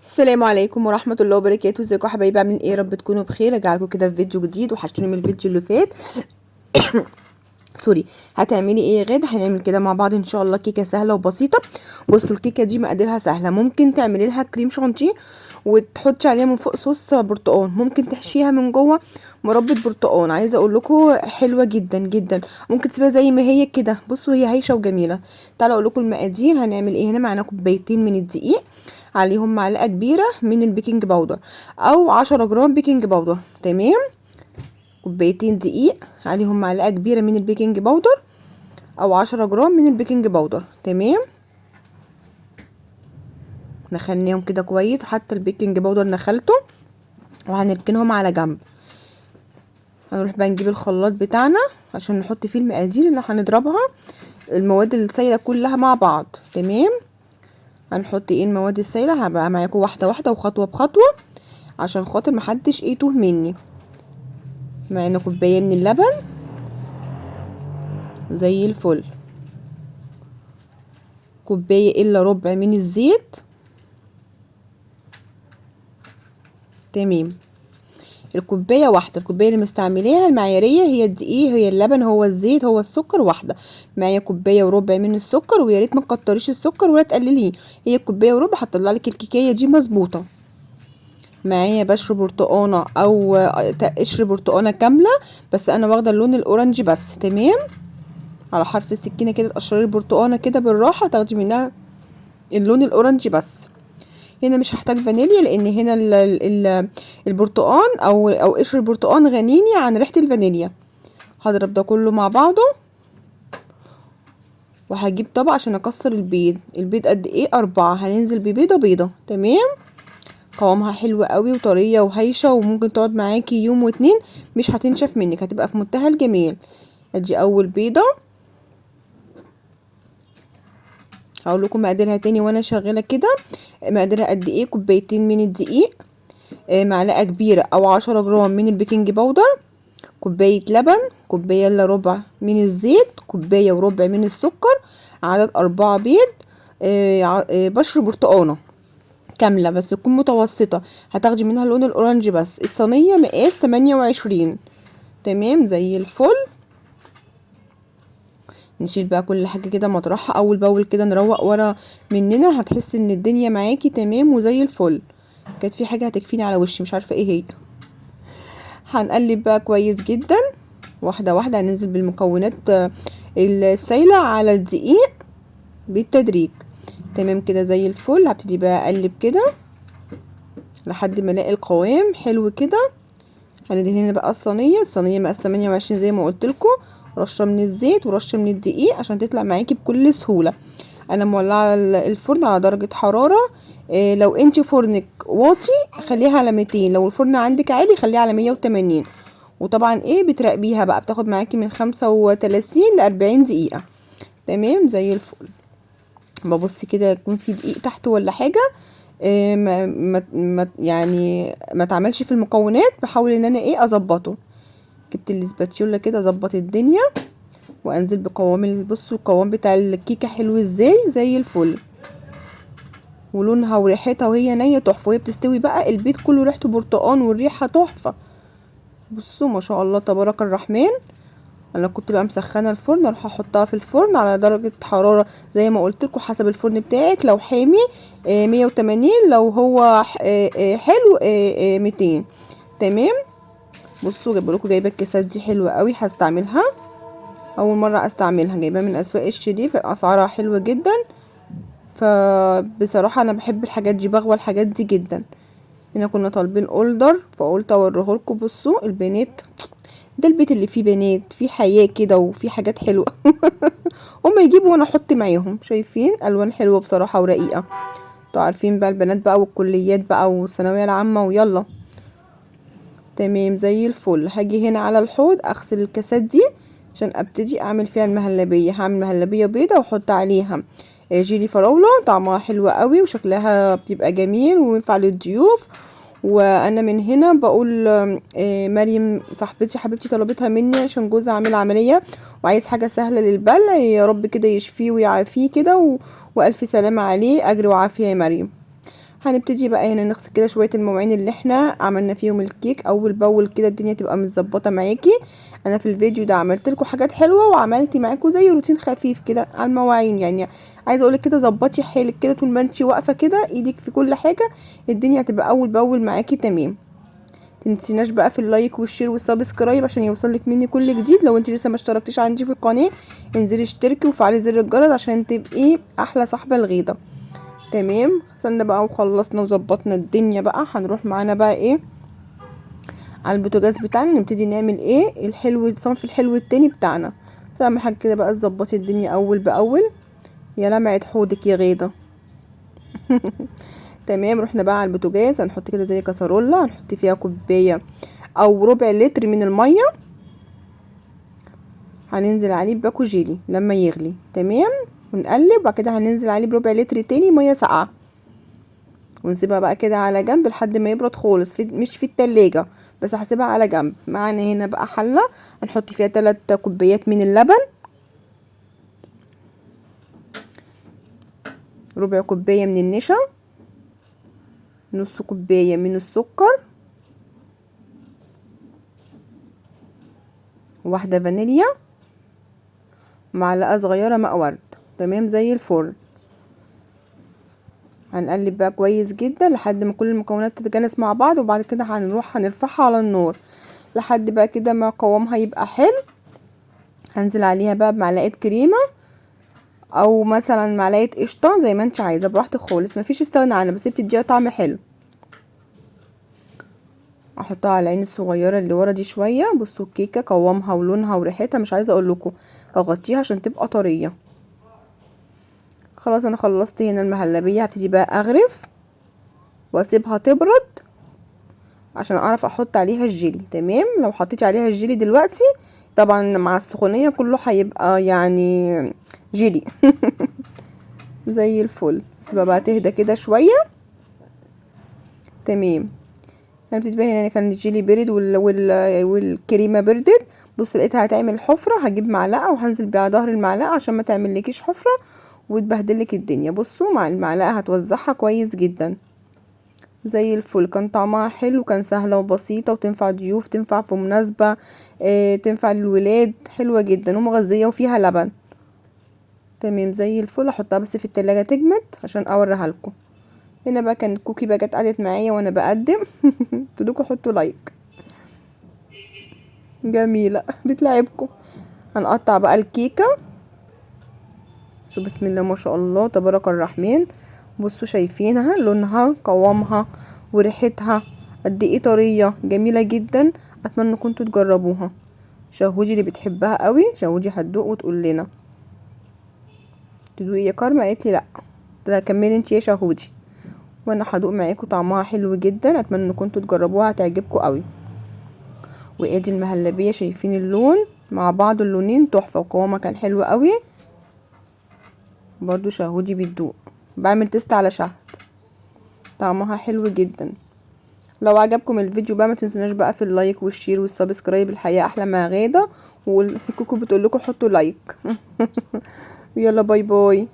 السلام عليكم ورحمة الله وبركاته. ازيكم يا حبايبي؟ عاملين ايه؟ رب تكونوا بخير. رجعلكم كده في فيديو جديد، وحشتوني من الفيديو اللي فات. سوري. هتعملي ايه يا غدا؟ هنعمل كده مع بعض ان شاء الله كيكه سهله وبسيطه. بصوا الكيكه دي مقاديرها سهله. ممكن تعملي لها كريم شانتيه وتحطي عليها من فوق صوص برتقال، ممكن تحشيها من جوه مربى برتقال. عايزه اقول لكم حلوه جدا جدا. ممكن تسيبها زي ما هي كده. بصوا هي هايشه وجميله. تعالوا اقول لكم المقادير. هنعمل ايه هنا؟ معانا كوبايتين من الدقيق، عليهم معلقه كبيره من البيكنج باودر او 10 جرام بيكنج باودر. تمام. كوبايتين دقيق عليهم معلقه كبيره من البيكنج باودر او 10 جرام من البيكنج باودر. تمام. نخليهم كده كويس، حتى البيكنج باودر نخلته، وهنركنهم على جنب. هنروح بقى نجيب الخلاط بتاعنا عشان نحط فيه المقادير اللي هنضربها، المواد السائله كلها مع بعض. تمام. هنحط ايه المواد السائله؟ هبقى معاكم واحده واحده وخطوه بخطوه عشان خاطر محدش يتوه مني. معانا كوبايه من اللبن زي الفل، كوبايه الا ربع من الزيت. تمام. الكوبايه واحده، الكوبايه اللي مستعملاها المعياريه هي الدقيق، هي اللبن، هو الزيت، هو السكر واحده. معايا كوبايه وربع من السكر، ويا ريت ما تكتريش السكر ولا تقلليه. هي كوبايه وربع هتطلع لك الكيكه دي مظبوطه. معايا بشر برتقانه او قشر برتقانه كامله، بس انا واخده اللون الاورنج بس. تمام. على حرف السكينه كده تقشري البرتقانه كده بالراحه، تاخدي منها اللون الاورنج بس. هنا مش هحتاج فانيليا، لان هنا البرتقان او قشر البرتقان غنيني عن ريحه الفانيليا. هضرب ده كله مع بعضه، وهجيب طبق عشان اكسر البيض. البيض قد ايه؟ 4. هننزل ببيضه بيضه. تمام. قوامها حلو قوي وطريه وهايشه، وممكن تقعد معاكي يوم واتنين مش هتنشف منك، هتبقى في منتهى الجمال. ادي اول بيضه. هقول لكم مقاديرها تاني وانا شغاله كده. مقاديرها قد ايه؟ كوبايتين من الدقيق، معلقه كبيره او 10 جرام من البيكنج باودر، كوبايه لبن، كوبايه الا ربع من الزيت، كوبايه وربع من السكر، عدد 4 بيض، بشر برتقانه كامله بس تكون متوسطه، هتاخدي منها اللون الاورنج بس. الصينيه مقاس 28. تمام زي الفل. نشيل بقى كل حاجه كده مطرحها اول باول كده، نروق ورا مننا، هتحسي ان الدنيا معاكي تمام وزي الفل. كانت في حاجه هتكفيني على وشي مش عارفه ايه هي. هنقلب بقى كويس جدا، واحده واحده. هننزل بالمكونات السايله على الدقيق بالتدريج. تمام كده زي الفل. هبتدي بقى اقلب كده لحد ما الاقي القوام حلو كده. هندهن هنا بقى الصينيه مقاس 28 زي ما قلت لكم، رشه من الزيت ورشه من الدقيق عشان تطلع معاكي بكل سهوله. انا مولعه الفرن على درجه حراره، لو انت فرنك واطي خليها على 200، لو الفرن عندك عالي خليها على 180. وطبعا ايه بتراقبيها بقى، بتاخد معاكي من 35 ل 40 دقيقه. تمام زي الفل. ببص كده يكون في دقيق تحت ولا حاجه، يعني ما تعملش في المكونات. بحاول ان انا ايه اظبطه. جبت الاسباتيولا كده اظبط الدنيا، وانزل بقوام. بصوا القوام بتاع الكيكه حلو ازاي، زي الفل، ولونها وريحتها وهي نيه تحفه. وهي بتستوي بقى البيت كله ريحته برتقان والريحه تحفه. بصوا ما شاء الله تبارك الرحمن. انا كنت بقى مسخنه الفرن، اروح احطها في الفرن على درجه حراره زي ما قلت لكم حسب الفرن بتاعك. لو حامي 180، لو هو حلو 200. تمام. بصوا جايبه لكم، جايبه الكيسات دي حلوه قوي، هستعملها اول مره استعملها. جايباها من اسواق الشريف، اسعارها حلوه جدا. فبصراحه انا بحب الحاجات دي، بغوى الحاجات دي جدا. هنا كنا طالبين اوردر فقلت اوريه لكم. بصوا البنات، ده البيت اللي فيه بنات، فيه حياه كده وفيه حاجات حلوه. هما يجيبوا وانا احط معاهم. شايفين الوان حلوه بصراحه ورقيقه. انتوا عارفين بقى البنات بقى والكليات بقى والثانويه العامه ويلا. تمام زي الفل. هاجي هنا على الحوض اغسل الكاسات دي عشان ابتدي اعمل فيها المهلبيه. هعمل مهلبيه بيضه واحط عليها جيلي فراوله، طعمها حلو قوي وشكلها بيبقى جميل وينفع للضيوف. وانا من هنا بقول مريم صاحبتي حبيبتي طلبتها مني عشان جوزها عامل عمليه وعايز حاجه سهله للبلع. يا رب كده يشفيه ويعافيه كده والف سلامه عليه، اجر وعافيه يا مريم. هنبتدي بقى هنا نغسل كده شويه المواعين اللي احنا عملنا فيهم الكيك اول باول كده، الدنيا تبقى متظبطه معاكي. انا في الفيديو ده عملت لكم حاجات حلوه وعملت معاكم زي روتين خفيف كده على المواعين، يعني عايزه اقولك كده ظبطي حالك كده طول ما انتي واقفه كده ايدك في كل حاجه، الدنيا هتبقى اول باول معاكي تمام. تنسيناش بقى في اللايك والشير والسبسكرايب عشان يوصلك مني كل جديد. لو انت لسه ما اشتركتيش عندي في القناه انزلي اشتركي وفعلي زر الجرس عشان تبقي احلى صاحبه الغيضه. تمام، غسلنا بقى وخلصنا وظبطنا الدنيا بقى، هنروح معانا بقى ايه على البوتاجاز بتاعنا، نبتدي نعمل ايه الحلو، صنف الحلو التاني بتاعنا. بس اهم حاجه كده بقى تظبطي الدنيا اول باول. يا لمعة حودك يا غيضه. تمام، رحنا بقى على البوتاجاز، هنحط كده زي كسرولة، هنحط فيها كوبايه او ربع لتر من الميه، هننزل عليه بباكو جيلي لما يغلي. تمام، ونقلب، وبعد كده هننزل عليه بربع لتر تاني ميه ساقعه، ونسيبها بقى كده على جنب لحد ما يبرد خالص، مش في التلاجة، بس هسيبها على جنب. معانا هنا بقى حلة هنحط فيها 3 كوبايات من اللبن، ربع كوباية من النشا، نص كوباية من السكر، واحدة فانيليا، معلقة صغيرة ماء ورد. تمام زي الفل. هنقلب بقى كويس جدا لحد ما كل المكونات تتجانس مع بعض، وبعد كده هنروح هنرفعها على النار لحد بقى كده ما قوامها يبقى حلو. هنزل عليها بقى بمعلقة كريمة او مثلا معلقة قشطة زي ما انت عايزة براحتك خالص، مفيش استغنى عنها بس بتديها طعم حلو. احطها على العين الصغيرة اللي ورا دي شوية. بصوا الكيكة قوامها ولونها وريحتها مش عايزة اقول لكم، اغطيها عشان تبقى طرية. خلاص انا خلصت هنا المهلبية، هبتدي بقى اغرف واسيبها تبرد عشان اعرف احط عليها الجيلي. تمام، لو حطيتي عليها الجيلي دلوقتي طبعا مع السخونية كله هيبقى يعني جيلي. زي الفل. سيبها بقى تهدى كده شوية. تمام، انا بتتباهي هنا كان الجيلي برد والكريمه بردت. بص لقيتها هتعمل حفره، هجيب معلقه وهنزل بيها على ظهر المعلقه عشان ما تعملكيش حفره وتبهدلك الدنيا. بصوا مع المعلقه هتوزعها كويس جدا زي الفل. كان طعمها حلو، كان سهله وبسيطه وتنفع ضيوف، تنفع في مناسبه، تنفع للولاد، حلوه جدا ومغذيه وفيها لبن. تمام زي الفل. احطها بس في التلاجة تجمد عشان اوريها لكم. هنا بقى كان الكوكي بقى جت قعدت معايا وانا بقدم. تدوكوا حطوا لايك، جميلة بتلعبكم. هنقطع بقى الكيكة. بسم الله ما شاء الله تبارك الرحمن. بصوا شايفينها لونها قوامها وريحتها قد ايه طرية جميلة جدا. اتمنى كنتوا تجربوها. شهودي اللي بتحبها قوي، شهودي هتدوق وتقول لنا. تدوقي يا كارما؟ قالت لي لا. قلت لها كملي انت يا شهودي، وانا هدوق معاكم. طعمها حلو جدا، اتمنى ان كنتوا تجربوها هتعجبكم قوي. وادي المهلبيه، شايفين اللون مع بعض، اللونين تحفه وقوامها كان حلو قوي. برضو شهودي بتدوق، بعمل تيست على شهد، طعمها حلو جدا. لو عجبكم الفيديو بقى ما تنسوناش بقى في اللايك والشير والسبسكرايب، الحقيقه احلى ما غاده. والكوكو بتقول لكم حطوا لايك. يلا باي باي.